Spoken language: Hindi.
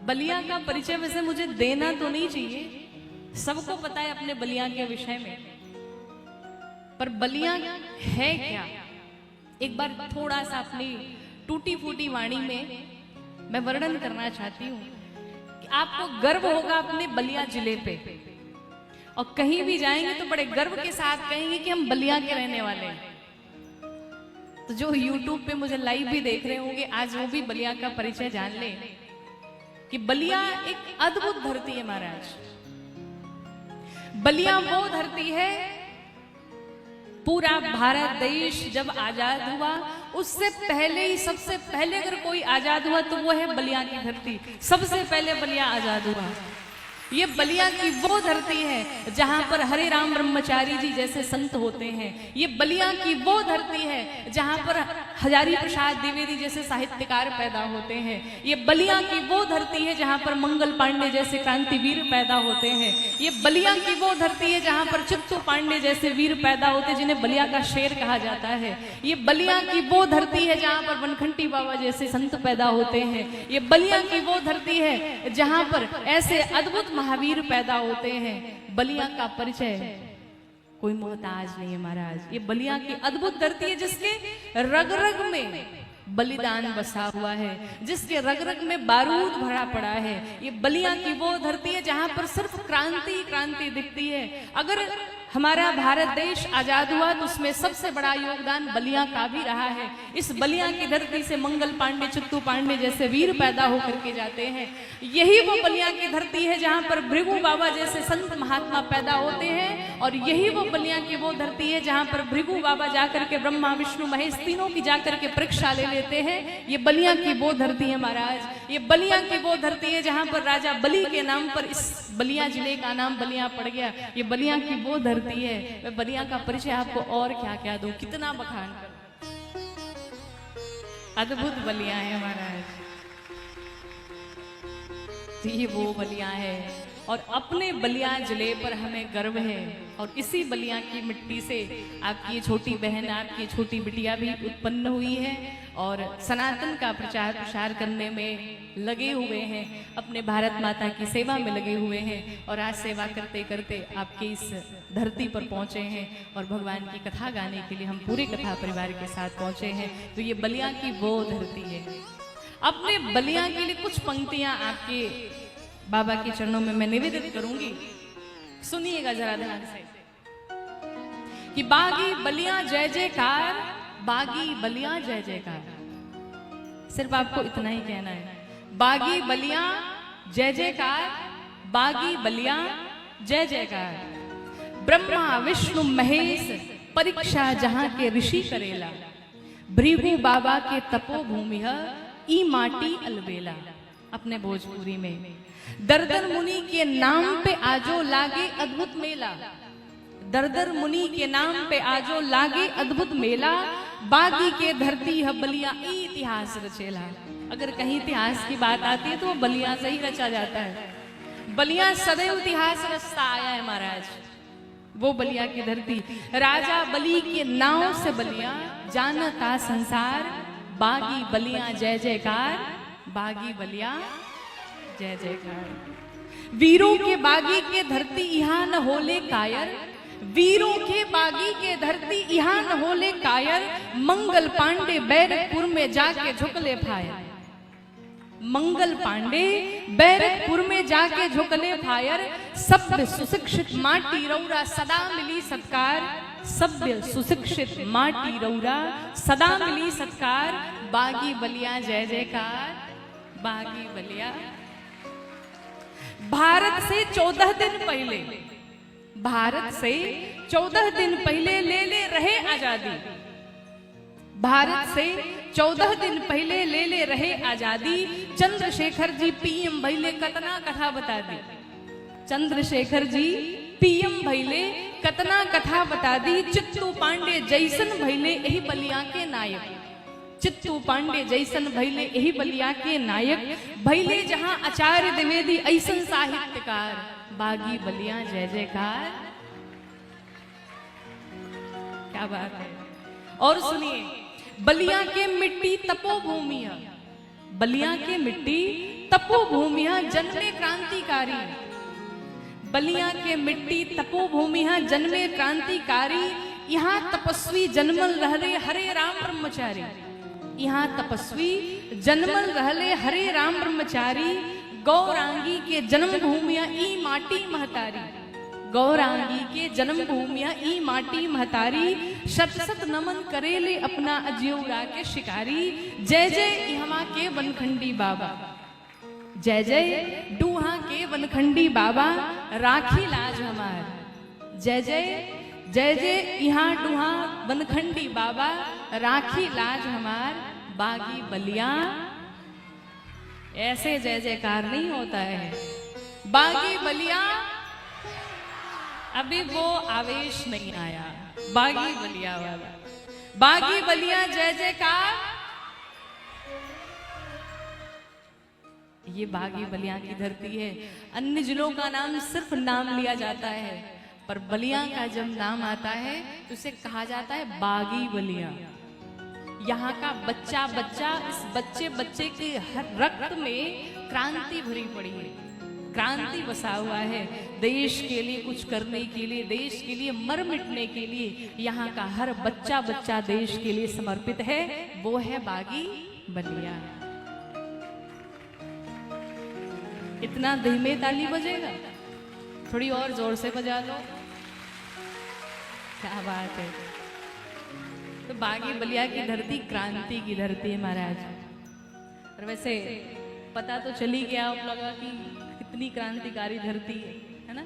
बलिया का परिचय वैसे मुझे देना तो नहीं चाहिए, सबको पता है अपने बलिया के विषय में, पर बलिया है क्या एक बार थोड़ा सा अपनी टूटी फूटी वाणी में मैं वर्णन करना चाहती हूँ कि आपको गर्व होगा अपने बलिया जिले पे, और कहीं भी जाएंगे तो बड़े गर्व के साथ कहेंगे कि हम बलिया के रहने वाले हैं। तो जो YouTube पे मुझे लाइव भी देख रहे होंगे, आज वो भी बलिया का परिचय जान ले कि बलिया एक अद्भुत धरती है महाराज। बलिया वो धरती है, पूरा भारत देश जब आजाद हुआ उससे पहले ही, सबसे पहले अगर कोई आजाद हुआ तो वो है बलिया की धरती। सबसे पहले बलिया आजाद हुआ। ये बलिया की वो धरती है जहां पर हरे राम ब्रह्मचारी जी जैसे संत होते हैं। ये बलिया की वो धरती है जहां पर हजारी प्रसाद द्विवेदी जैसे साहित्यकार पैदा होते हैं। ये बलिया की वो धरती है जहां पर मंगल पांडे जैसे क्रांतिवीर पैदा होते हैं। ये बलिया की वो धरती है जहां पर चित्तू पांडे जैसे वीर पैदा होते हैं, जिन्हें बलिया का शेर कहा जाता है। ये बलिया की वो धरती है जहां पर वनखंडी बाबा जैसे संत पैदा होते हैं। ये बलिया की वो धरती है जहां पर ऐसे अद्भुत महावीर पैदा होते हैं। बलिया का परिचय कोई मोहताज नहीं है महाराज। ये बलिया की अद्भुत धरती है जिसके रग रग में बलिदान बसा हुआ है, जिसके रग रग में बारूद भरा पड़ा है। ये बलिया की वो धरती है जहां पर सिर्फ क्रांति क्रांति दिखती है। अगर हमारा भारत देश आजाद हुआ तो उसमें सबसे बड़ा योगदान बलिया का भी रहा है। इस बलिया की धरती से मंगल पांडे, चित्तू पांडे जैसे वीर पैदा होकर के जाते हैं। यही वो बलिया की धरती है जहां पर भृगु बाबा जैसे संत महात्मा पैदा होते हैं, और यही वो बलिया की वो धरती है जहां पर भृगु बाबा जाकर के ब्रह्मा विष्णु महेश तीनों की जाकर के परीक्षा ले लेते हैं। ये बलिया की वो धरती है महाराज। ये बलिया की वो धरती है जहां पर राजा बलि के नाम पर इस बलिया जिले का नाम बलिया पड़ गया। ये बलिया की वो धरती है। मैं बलिया का परिचय आपको और क्या क्या दूं, कितना बखान कर। अद्भुत बलिया है महाराज। तो ये वो बलिया है, और अपने बलिया जिले पर हमें गर्व है। और इसी बलिया की मिट्टी से आपकी ये छोटी बहन, आपकी छोटी बिटिया भी उत्पन्न हुई है, और सनातन का प्रचार प्रसार करने में लगे हुए हैं, अपने भारत माता की सेवा में लगे हुए हैं। और आज सेवा करते करते आपके इस धरती पर पहुंचे हैं, और भगवान की कथा गाने के लिए हम पूरे कथा परिवार के साथ पहुंचे हैं। तो ये बलिया की वो धरती है। अपने बलिया के लिए कुछ पंक्तियां आपके बाबा के चरणों में मैं निवेदित करूंगी, सुनिएगा जरा ध्यान से। कि बागी बलिया जय जयकार, बागी बलिया जय जयकार। सिर्फ आपको इतना ही कहना है, बागी बलिया जय जयकार, बागी बलिया जय जयकार। ब्रह्मा विष्णु महेश परीक्षा जहां के ऋषि करेला, भृगु बाबा के तपोभूमि है ई माटी अलबेला। अपने भोजपुरी में दरदर मुनि के नाम पे आजो लागे अद्भुत मेला, दरदर मुनि के नाम पे आजो लागे अद्भुत मेला। बागी के धरती है बलिया इतिहास रचेला। अगर कहीं इतिहास की बात आती है तो वो बलिया से ही रचा जाता है। बलिया सदैव इतिहास रचता आया है महाराज। वो बलिया की धरती, राजा बलि के नाव से बलिया जानता संसार। बागी बलिया जय जयकार, बागी बलिया जय जयकार। वीरों के बागी के धरती यहाँ न होले कायर, वीरों के बागी के धरती यहाँ न होले कायर। मंगल पांडे बैरकपुर में जाके झुकले फायर, मंगल पांडे बैरकपुर में जाके झुकले फायर। सभ्य सुशिक्षित माटी रौरा सदा मिली सत्कार, सभ्य सुशिक्षित माटी रौरा सदा मिली सत्कार। बागी बलिया जय जयकार, बागी बलिया। भारत से 14 दिन पहले, भारत से 14 दिन पहले ले रहे आजादी, भारत से 14 दिन पहले ले रहे आजादी। चंद्रशेखर जी पीएम भैले कतना कथा बता दी, चंद्रशेखर जी पीएम भैले कतना कथा बता दी। चित्तू पांडे जैसन भैले यही बलिया के नायक, चित्तू पांडे जैसन भैले यही बलिया के नायक। भैले जहां आचार्य द्विवेदी ऐसन साहित्यकार। बागी बलिया जय जयकार। क्या बात है। और सुनिए, बलिया के मिट्टी तपोभूमि है, बलिया के मिट्टी तपोभूमिया जन्मे क्रांतिकारी। बलिया के मिट्टी तपोभूमिया जन्मे क्रांतिकारी। यहाँ तपस्वी जन्मल रहले हरे राम ब्रह्मचारी। यहाँ तपस्वी जन्मल रहले हरे राम ब्रह्मचारी। गौरांगी के जन्म भूमिया ई माटी महतारी। गौरांगी के जन्म भूमिया ई माटी महतारी। शत शत नमन करेले अपना अज्योरा के शिकारी। जय जय इहमा के वनखंडी बाबा। जय जय डूहा के वनखंडी बाबा राखी लाज हमार। जय जय जय जय यहाँ डूहा वनखंडी बाबा राखी लाज हमार। बागी बलिया ऐसे जय जयकार नहीं होता है। बागी बलिया अभी वो आवेश नहीं आया। बागी बलिया वाला बागी बलिया जय जयकार। ये बागी बलिया की धरती है। अन्य जिलों का नाम सिर्फ नाम लिया जाता है, पर बलिया का जब नाम आता है तो उसे कहा जाता है बागी बलिया। यहाँ का बच्चा बच्चा, इस बच्चे बच्चे के हर रक्त में क्रांति भरी पड़ी है, क्रांति बसा हुआ है। देश के लिए कुछ करने के लिए, देश के लिए मर मिटने के लिए यहाँ का हर बच्चा बच्चा देश के लिए समर्पित है। वो है बागी बलिया। इतना धीमे ताली बजेगा, थोड़ी और जोर से बजा लो। क्या बात है। तो बागी बलिया की धरती क्रांति की धरती है महाराज। और वैसे पता तो चली गया आप लोगों की कितनी क्रांतिकारी धरती है ना।